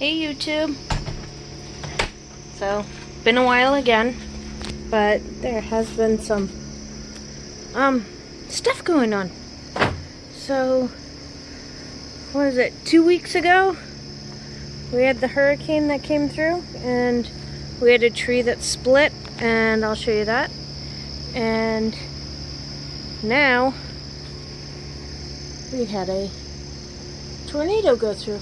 Hey YouTube. So, been a while again, but there has been some stuff going on. So, what was it, 2 weeks ago? We had the hurricane that came through, and we had a tree that split, and I'll show you that. And now, we had a tornado go through.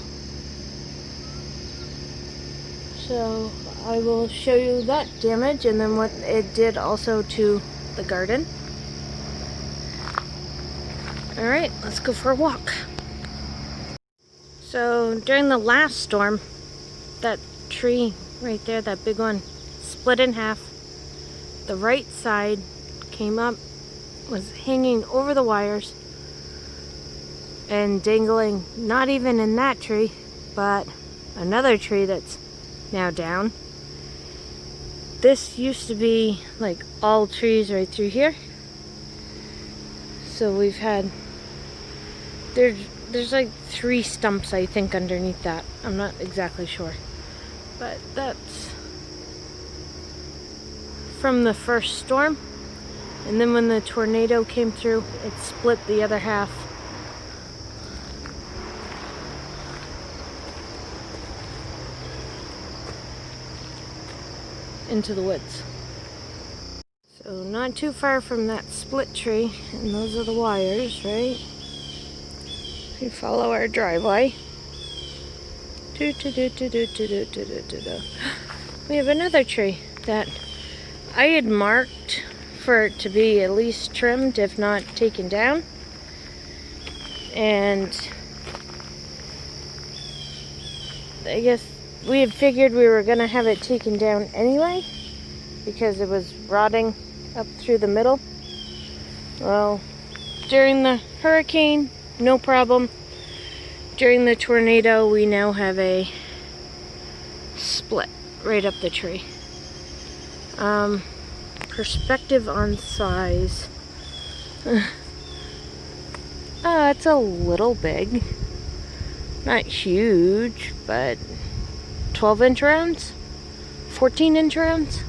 So I will show you that damage and then what it did also to the garden. Alright, let's go for a walk. So during the last storm, that tree right there, that big one, split in half. The right side came up, was hanging over the wires and dangling, not even in that tree, but another tree that's now down. This used to be like all trees right through here. So we've had, there's like 3 stumps I think underneath that. I'm not exactly sure. But that's from the first storm. And then when the tornado came through, it split the other half. Into the woods. So not too far from that split tree, and those are the wires, right? If you follow our driveway. We have another tree that I had marked for it to be at least trimmed, if not taken down. And I guess we had figured we were going to have it taken down anyway because it was rotting up through the middle. Well, during the hurricane, no problem. During the tornado, we now have a split right up the tree. Perspective on size. It's a little big. Not huge, but 12-inch rounds? 14-inch rounds?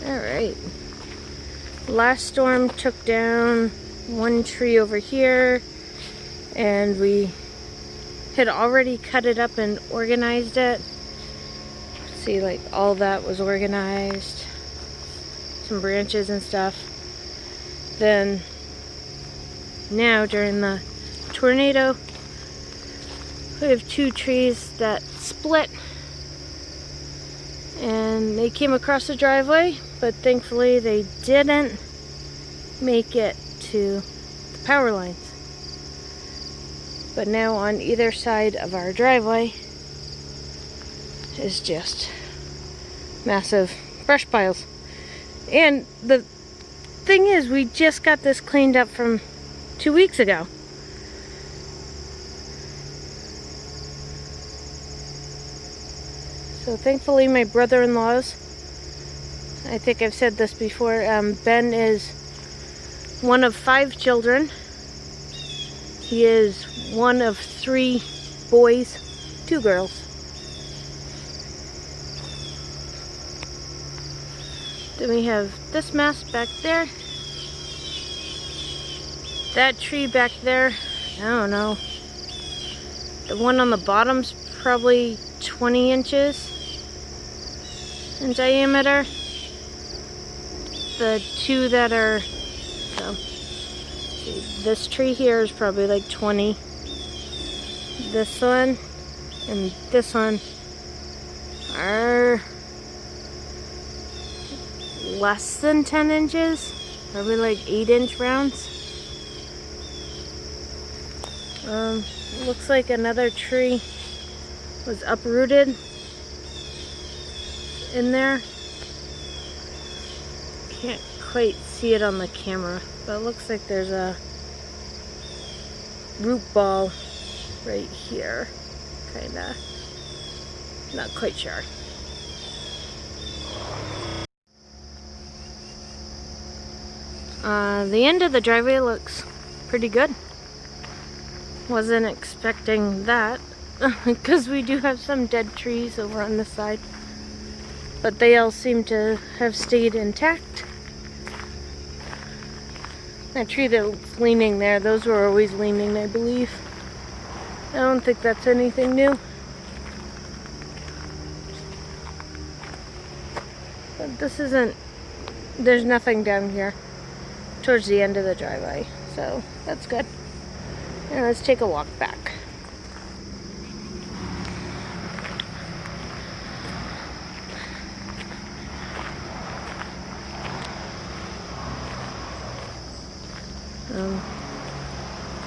Alright. Last storm took down one tree over here, and we had already cut it up and organized it. See, like all that was organized. Some branches and stuff. Then now during the tornado, we have 2 trees that split, and they came across the driveway, but thankfully they didn't make it to the power lines. But now on either side of our driveway is just massive brush piles. And the thing is, we just got this cleaned up from 2 weeks ago. So thankfully my brother-in-law's, I think I've said this before, Ben is one of 5 children. He is one of 3 boys, 2 girls. Then we have this mess back there. That tree back there, I don't know. The one on the bottom's probably 20 inches in diameter. The 2 that are, so, this tree here is probably like 20. This one and this one are less than 10 inches, probably like 8-inch rounds. Looks like another tree was uprooted in there. Can't quite see it on the camera, but it looks like there's a root ball right here, kinda. Not quite sure. The end of the driveway looks pretty good. Wasn't expecting that because we do have some dead trees over on this side, but they all seem to have stayed intact. That tree that's leaning there, those were always leaning, I believe. I don't think that's anything new. But this isn't, there's nothing down here towards the end of the driveway, so that's good. And let's take a walk back.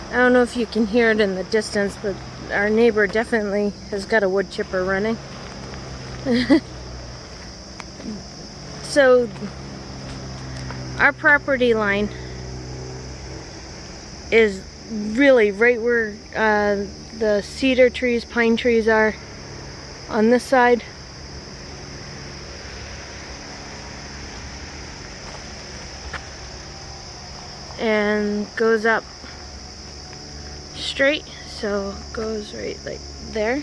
I don't know if you can hear it in the distance, but our neighbor definitely has got a wood chipper running. So our property line is really right where the cedar trees, pine trees are on this side. And goes up straight, so it goes right like there.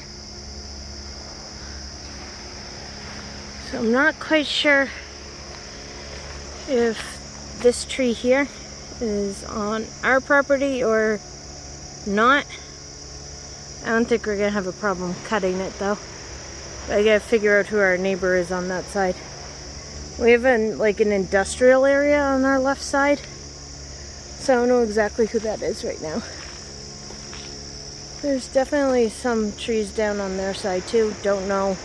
So I'm not quite sure if this tree here is on our property or not. I don't think we're gonna have a problem cutting it though. I gotta figure out who our neighbor is on that side. We have like an industrial area on our left side, so I don't know exactly who that is right now. There's definitely some trees down on their side too. Don't know.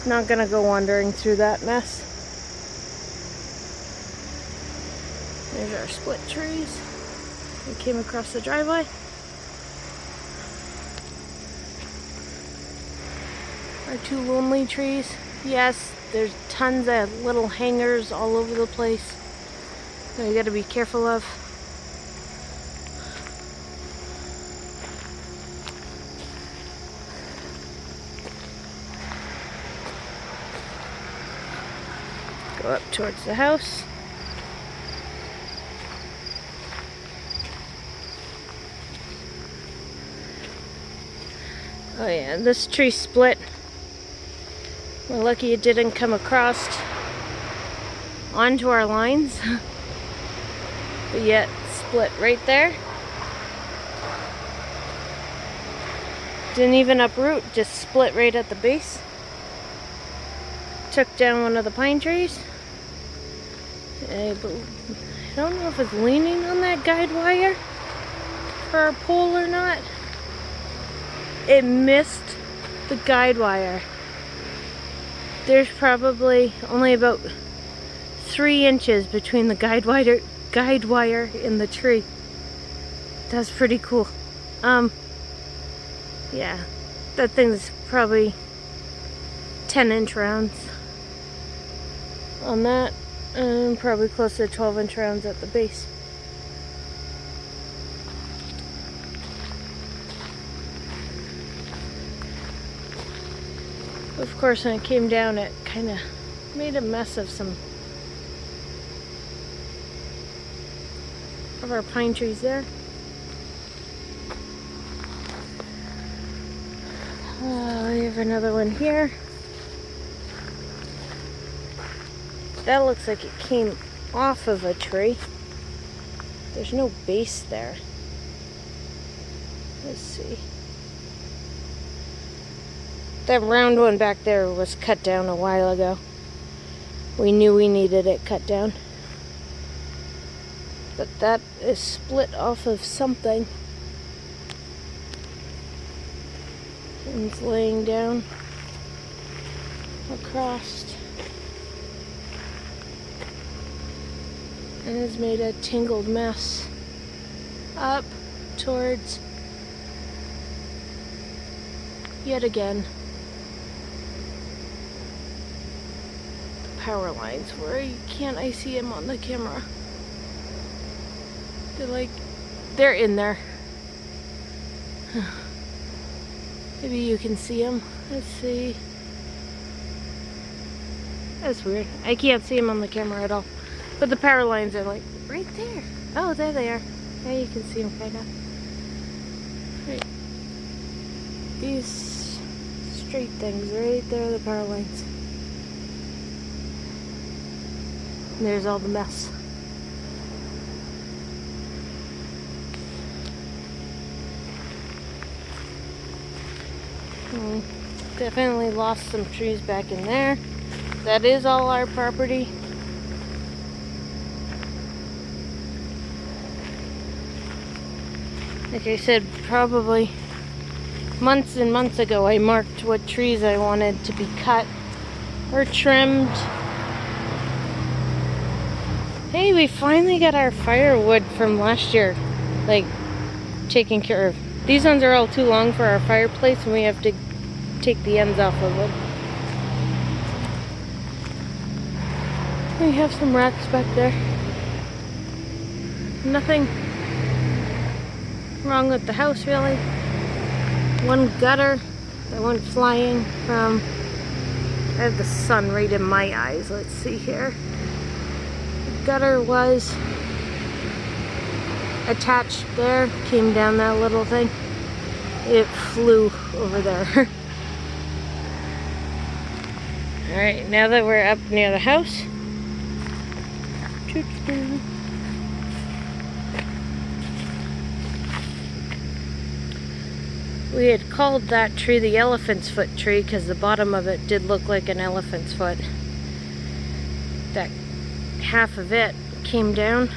Not gonna go wandering through that mess. There's our split trees. We came across the driveway. Our two lonely trees. Yes, there's tons of little hangers all over the place that you gotta be careful of. Go up towards the house. Oh yeah, this tree split. We're lucky it didn't come across onto our lines, but yet split right there. Didn't even uproot, just split right at the base. Took down one of the pine trees. I don't know if it's leaning on that guide wire for a pole or not. It missed the guide wire. There's probably only about 3 inches between the guide wire and the tree. That's pretty cool. Yeah, that thing's probably 10-inch rounds on that, and probably close to 12-inch rounds at the base. Of course, when it came down, it kind of made a mess of some of our pine trees there. We have another one here. That looks like it came off of a tree. There's no base there. Let's see. That round one back there was cut down a while ago. We knew we needed it cut down. But that is split off of something. And it's laying down across. And has made a tangled mess up towards, yet again, the power lines where can't I see them on the camera. They're in there. Maybe you can see them. Let's see. That's weird. I can't see them on the camera at all. But the power lines are like right there. Oh, there they are. There you can see them kind of. Right. These straight things right there are the power lines. And there's all the mess. Definitely lost some trees back in there. That is all our property. Like I said, probably months and months ago, I marked what trees I wanted to be cut or trimmed. Hey, we finally got our firewood from last year, like, taken care of. These ones are all too long for our fireplace, and we have to take the ends off of them. We have some racks back there. Nothing wrong with the house, really. One gutter that went flying from... I have the sun right in my eyes. Let's see here. The gutter was attached there, came down that little thing. It flew over there. Alright, now that we're up near the house, we had called that tree the elephant's foot tree because the bottom of it did look like an elephant's foot. That half of it came down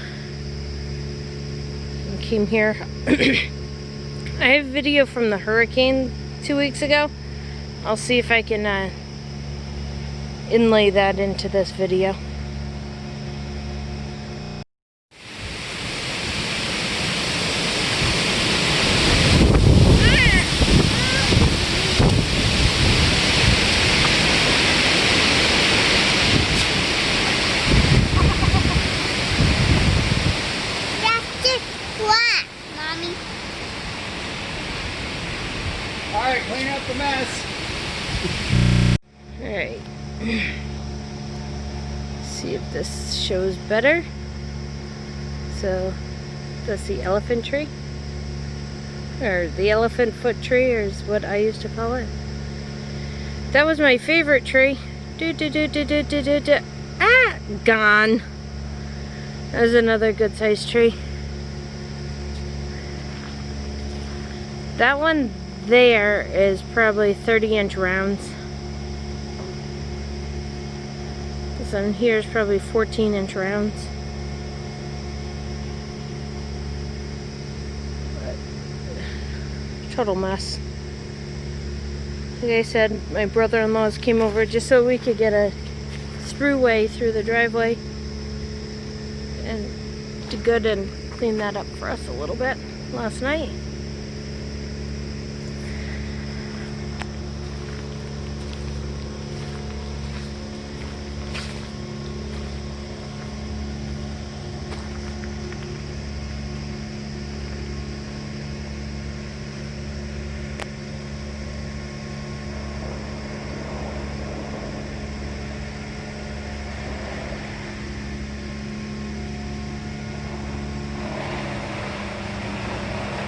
and came here. I have video from the hurricane 2 weeks ago. I'll see if I can inlay that into this video. Alright, clean up the mess. Alright. See if this shows better. So, that's the elephant tree. Or the elephant foot tree, or is what I used to call it. That was my favorite tree. Ah! Gone. That was another good sized tree. That one there is probably 30-inch rounds. This one here is probably 14-inch rounds. Total mess. Like I said, my brother-in-laws came over just so we could get a throughway through the driveway and did good and clean that up for us a little bit last night.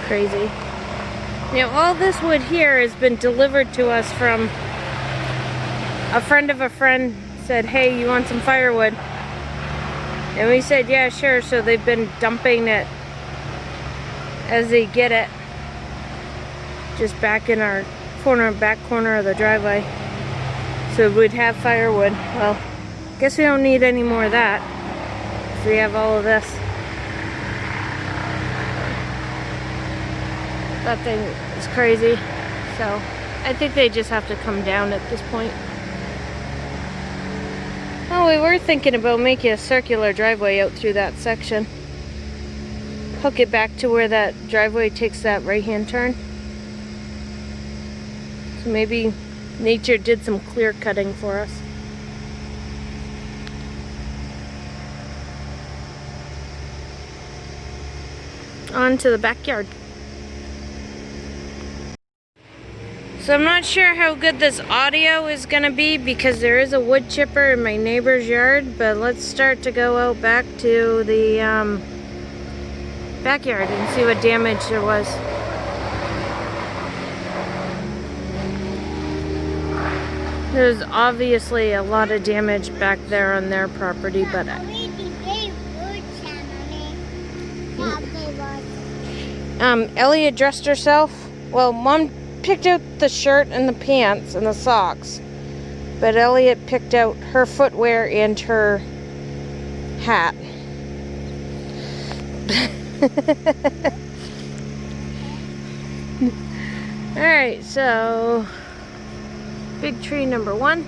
Crazy. Now all this wood here has been delivered to us from a friend of a friend. Said, hey, you want some firewood? And we said, yeah, sure. So they've been dumping it as they get it just back in our back corner of the driveway, so we'd have firewood. Well, guess we don't need any more of that if we have all of this. That thing is crazy. So I think they just have to come down at this point. Oh, we were thinking about making a circular driveway out through that section. Hook it back to where that driveway takes that right-hand turn. So maybe nature did some clear cutting for us. On to the backyard. So I'm not sure how good this audio is gonna be because there is a wood chipper in my neighbor's yard, but let's start to go out back to the backyard and see what damage there was. There's obviously a lot of damage back there on their property, but Elliot dressed herself. Well, Mom picked out the shirt and the pants and the socks, but Elliot picked out her footwear and her hat. Alright, so big tree number 1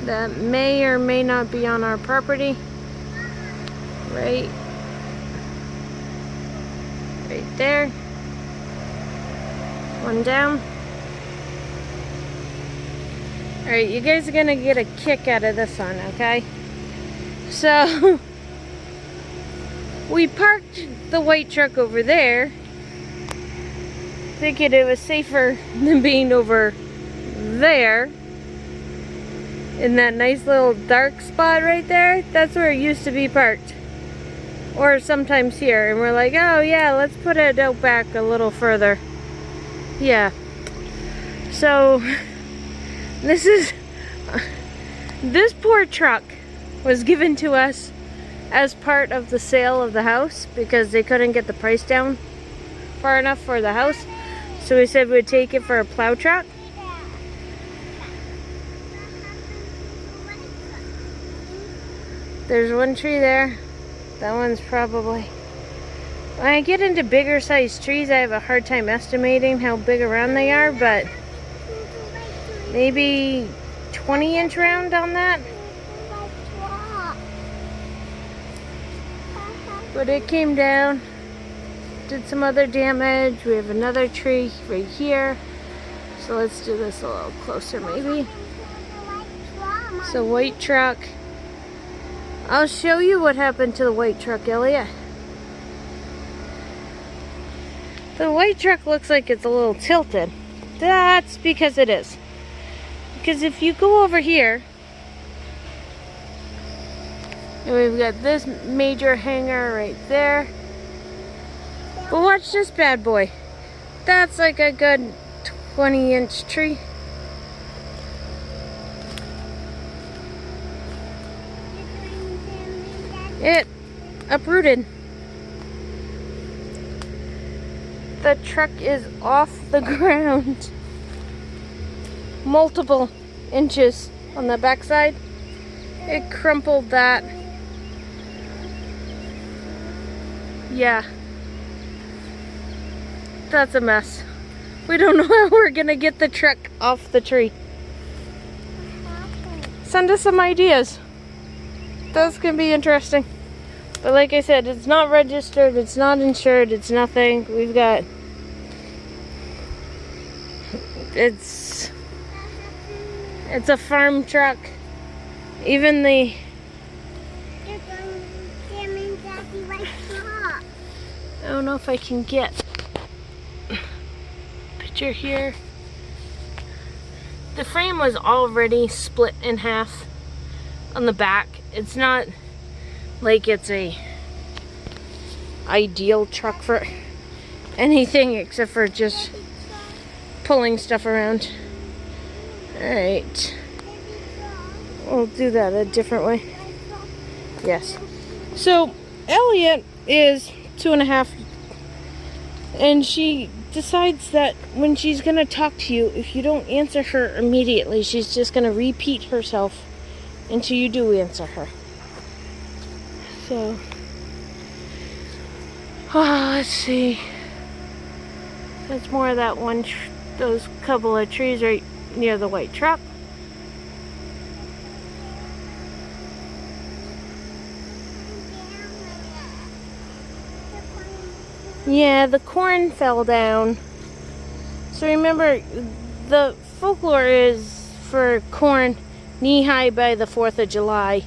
that may or may not be on our property. Right there. One down. Alright, you guys are gonna get a kick out of this one, okay? So we parked the white truck over there, thinking it was safer than being over there in that nice little dark spot right there. That's where it used to be parked, or sometimes here, and we're like, oh yeah, let's put it out back a little further. Yeah, so this poor truck was given to us as part of the sale of the house because they couldn't get the price down far enough for the house. So we said we'd take it for a plow truck. There's one tree there. That one's probably... When I get into bigger sized trees, I have a hard time estimating how big around they are, but maybe 20-inch round on that. But it came down, did some other damage. We have another tree right here. So let's do this a little closer maybe. So white truck. I'll show you what happened to the white truck, Elliot. The white truck looks like it's a little tilted. That's because it is. Because if you go over here, and we've got this major hanger right there. But watch this bad boy. That's like a good 20-inch tree. It uprooted. The truck is off the ground. Multiple inches on the backside. It crumpled that. Yeah. That's a mess. We don't know how we're gonna get the truck off the tree. Send us some ideas. That's gonna be interesting. But like I said, it's not registered, it's not insured, it's nothing. We've got... It's a farm truck. Even the... I don't know if I can get a picture here. The frame was already split in half on the back. It's not like it's a ideal truck for anything except for just pulling stuff around. Alright. We'll do that a different way. Yes. So, Elliot is 2.5, and she decides that when she's gonna talk to you, if you don't answer her immediately, she's just gonna repeat herself until you do answer her. So, let's see. That's more of that one, those couple of trees right near the white truck. Yeah, the corn fell down. So remember, the folklore is for corn knee-high by the 4th of July.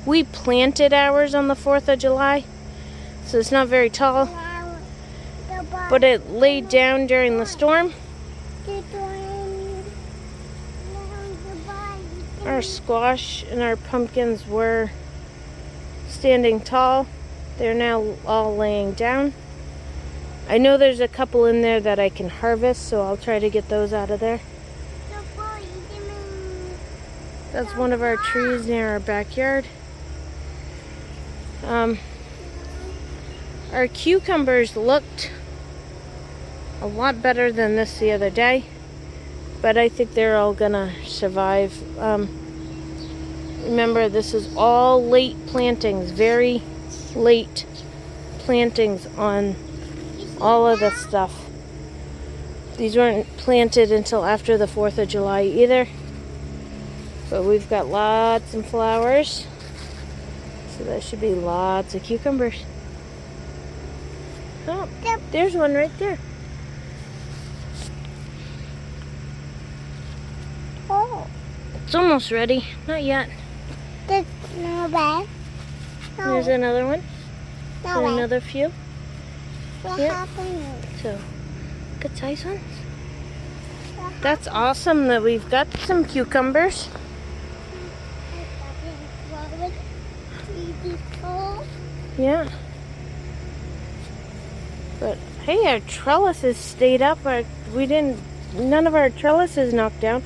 We planted ours on the 4th of July, so it's not very tall. But it laid down during the storm. Our squash and our pumpkins were standing tall. They're now all laying down. I know there's a couple in there that I can harvest, so I'll try to get those out of there. That's one of our trees near our backyard. Our cucumbers looked a lot better than this the other day, but I think they're all gonna survive. Remember, this is all late plantings, very late plantings on all of this stuff. These weren't planted until after the 4th of July either. But we've got lots of flowers. So there should be lots of cucumbers. Oh, there's one right there. Oh. It's almost ready. Not yet. That's not bad. No. There's another one. No And way. another few. What Yep. happened? So, good size ones. That's awesome that we've got some cucumbers. Yeah. But hey, our trellises stayed up. None of our trellises knocked down.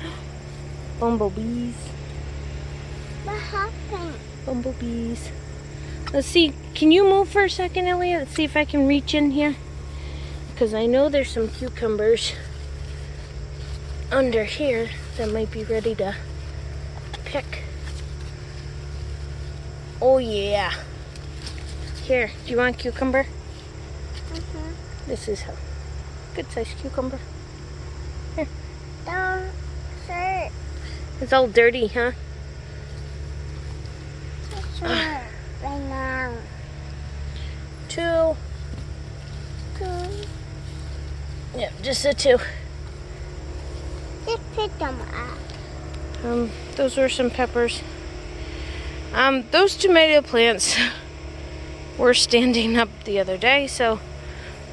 Bumblebees. What happened? Bumblebees. Let's see. Can you move for a second, Elliot? Let's see if I can reach in here. Because I know there's some cucumbers under here that might be ready to pick. Oh yeah. Here, do you want a cucumber? This is a good sized cucumber. Here. Don't hurt. It's all dirty, huh? It's hurt right now. Two. Yep, just the two. Just pick them up. Those were some peppers. Those tomato plants were standing up the other day, so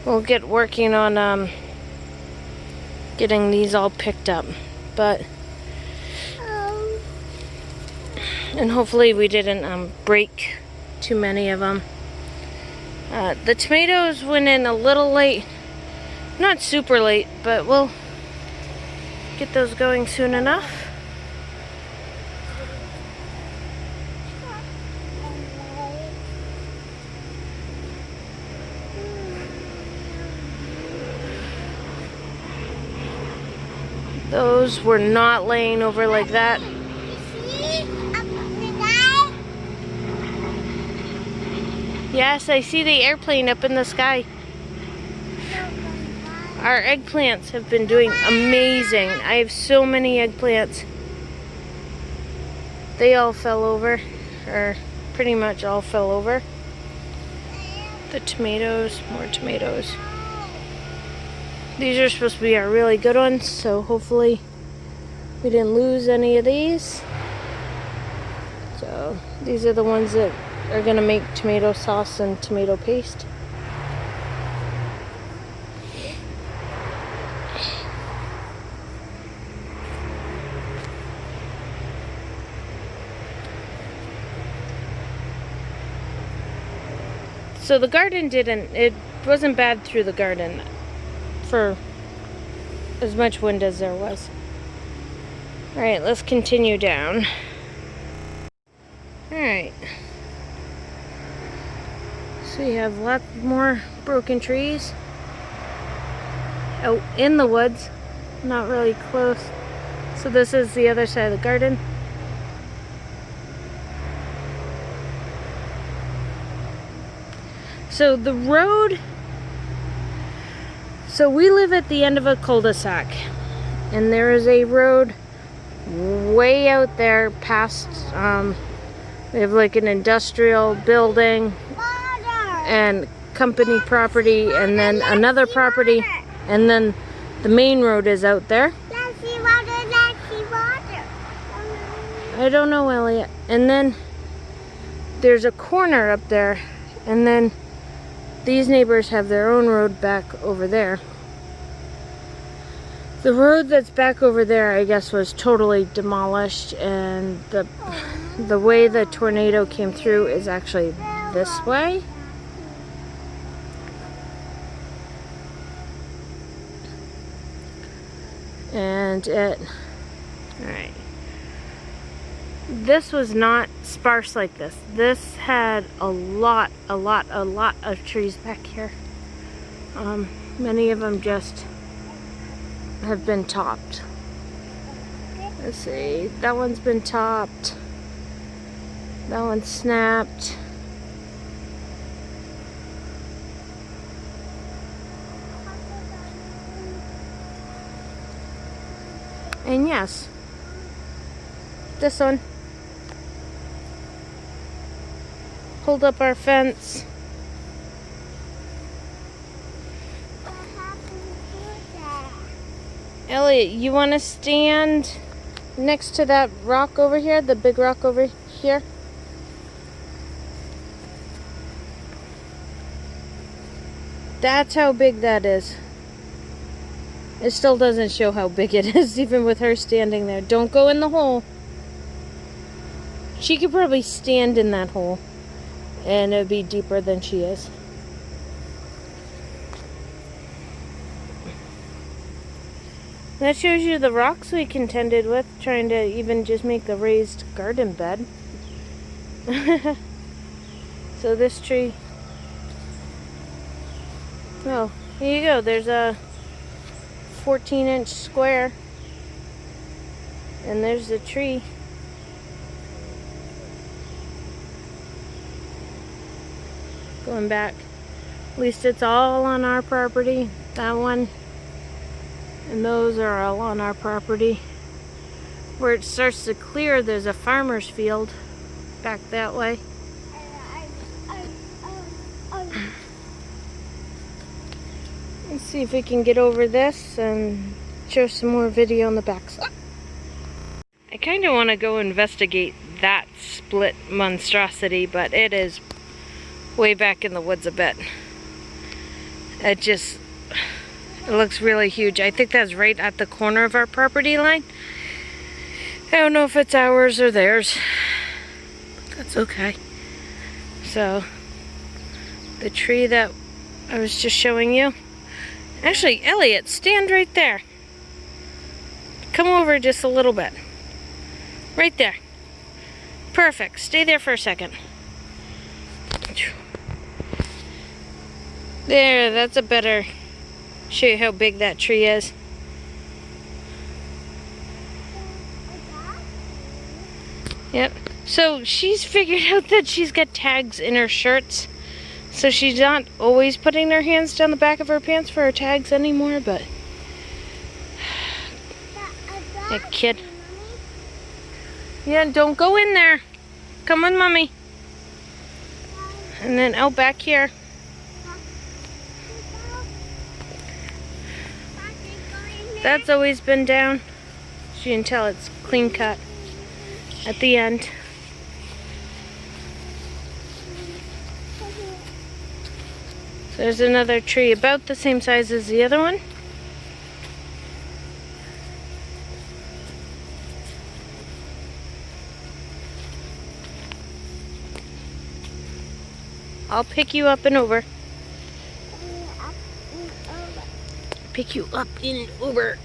we'll get working on getting these all picked up. But and hopefully we didn't break too many of them. The tomatoes went in a little late, not super late, but we'll get those going soon enough. Those were not laying over like that. Yes, I see the airplane up in the sky. Our eggplants have been doing amazing. I have so many eggplants. They all fell over, or pretty much all fell over. The tomatoes, more tomatoes. These are supposed to be our really good ones, so hopefully we didn't lose any of these. So these are the ones that are gonna make tomato sauce and tomato paste. So the garden it wasn't bad through the garden for as much wind as there was. Alright, let's continue down. Alright. So you have lots more broken trees out in the woods, not really close. So this is the other side of the garden. So the road, so we live at the end of a cul-de-sac, and there is a road way out there past, we have like an industrial building and company property, and then another property, and then the main road is out there. Let's see water. I don't know, Elliot. And then there's a corner up there, and then these neighbors have their own road back over there. The road that's back over there, I guess, was totally demolished, and the way the tornado came through is actually this way. And alright. This was not sparse like this. This had a lot of trees back here. Many of them just have been topped. Let's see, that one's been topped. That one snapped. And yes, this one. Pulled up our fence. What happened to that? Elliot, you want to stand next to that rock over here, the big rock over here? That's how big that is. It still doesn't show how big it is, even with her standing there. Don't go in the hole. She could probably stand in that hole, and it would be deeper than she is. That shows you the rocks we contended with, trying to even just make a raised garden bed. So this tree... Oh, here you go. There's a 14-inch square. And there's the tree. Going back. At least it's all on our property. That one. And those are all on our property. Where it starts to clear, there's a farmer's field back that way. Let's see if we can get over this and show some more video on the backside. I kind of want to go investigate that split monstrosity, but it is way back in the woods a bit. It looks really huge. I think that's right at the corner of our property line. I don't know if it's ours or theirs. But that's okay. So, the tree that I was just showing you. Actually, Elliot, stand right there. Come over just a little bit. Right there. Perfect. Stay there for a second. There, that's a better... Show you how big that tree is. Yep. So she's figured out that she's got tags in her shirts. So she's not always putting her hands down the back of her pants for her tags anymore, but... That kid. Yeah, don't go in there. Come with Mommy. And then out back here. That's always been down. So you can tell it's clean cut at the end. So there's another tree about the same size as the other one. I'll pick you up and over. Pick you up and over.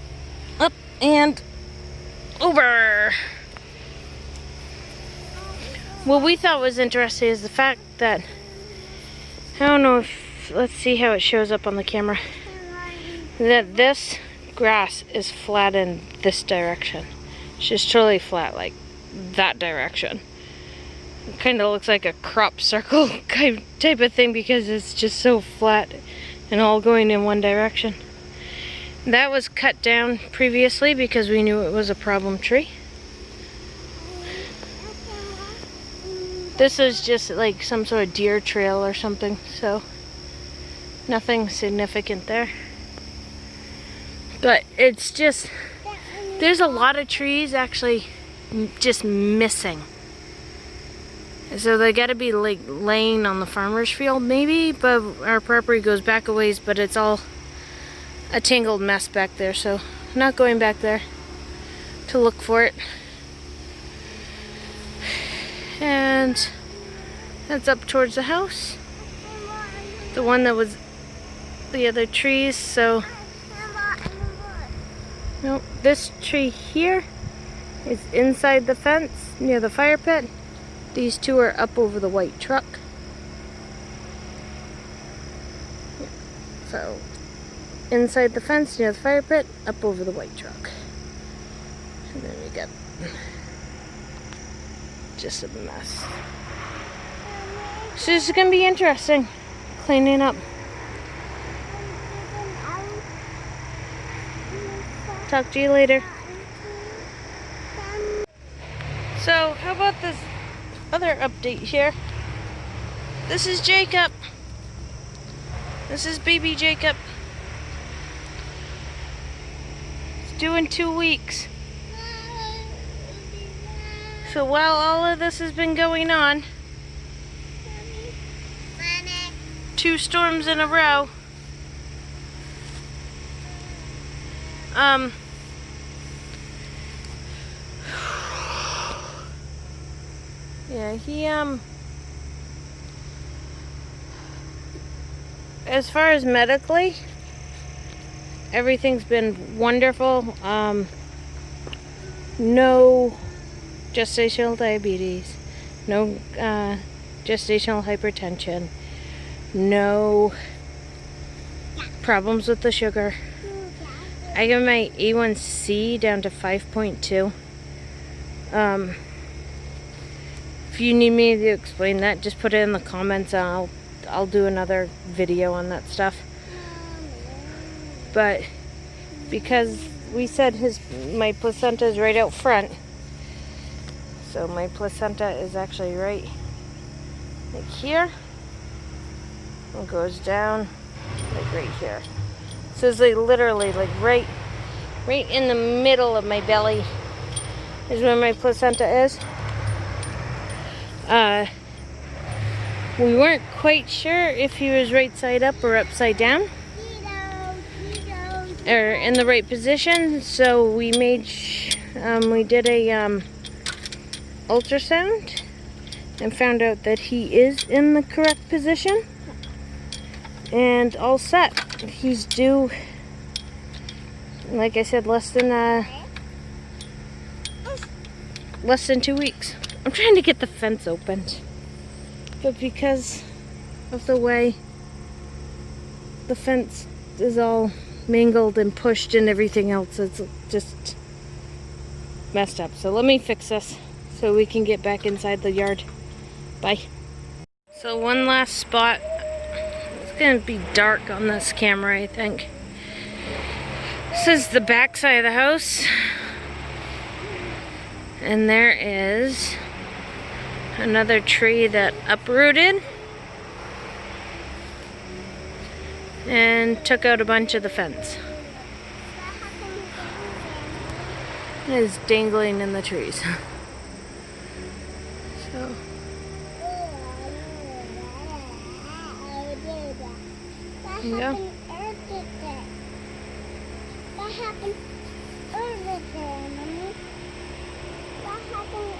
Up and over. What we thought was interesting is the fact that, I don't know if, let's see how it shows up on the camera, that this grass is flat in this direction. It's just totally flat, like that direction. It kind of looks like a crop circle type of thing because it's just so flat and all going in one direction. That was cut down previously because we knew it was a problem tree. This is just like some sort of deer trail or something, so nothing significant there. But it's just, there's a lot of trees actually just missing. So they gotta be like laying on the farmer's field maybe, but our property goes back a ways, but it's all a tangled mess back there, so I'm not going back there to look for it. And that's up towards the house. The one that was the other trees, so Nope, this tree here is inside the fence near the fire pit. These two are up over the white truck. So, inside the fence near the fire pit, up over the white truck. And then we got just a mess. So this is gonna be interesting, cleaning up. Talk to you later. So, how about this other update here? This is Jacob. This is baby Jacob. He's due in 2 weeks. So while all of this has been going on, 2 storms in a row, yeah, he, as far as medically, everything's been wonderful. No gestational diabetes, no gestational hypertension, no problems with the sugar. I got my A1C down to 5.2. If you need me to explain that, just put it in the comments and I'll do another video on that stuff. But because we said my placenta is right out front, so my placenta is actually right like here and goes down like right here. So it's like literally like right in the middle of my belly is where my placenta is. We weren't quite sure if he was right side up or upside down, or in the right position. So we made we did a ultrasound and found out that he is in the correct position and all set. He's due, like I said, less than 2 weeks. I'm trying to get the fence opened, but because of the way the fence is all mangled and pushed and everything else, it's just messed up. So let me fix this so we can get back inside the yard. Bye. So one last spot. It's gonna be dark on this camera, I think. This is the back side of the house, and there is another tree that uprooted and took out a bunch of the fence. It is dangling in the trees. So there you go. What happened over there, Mommy? What happened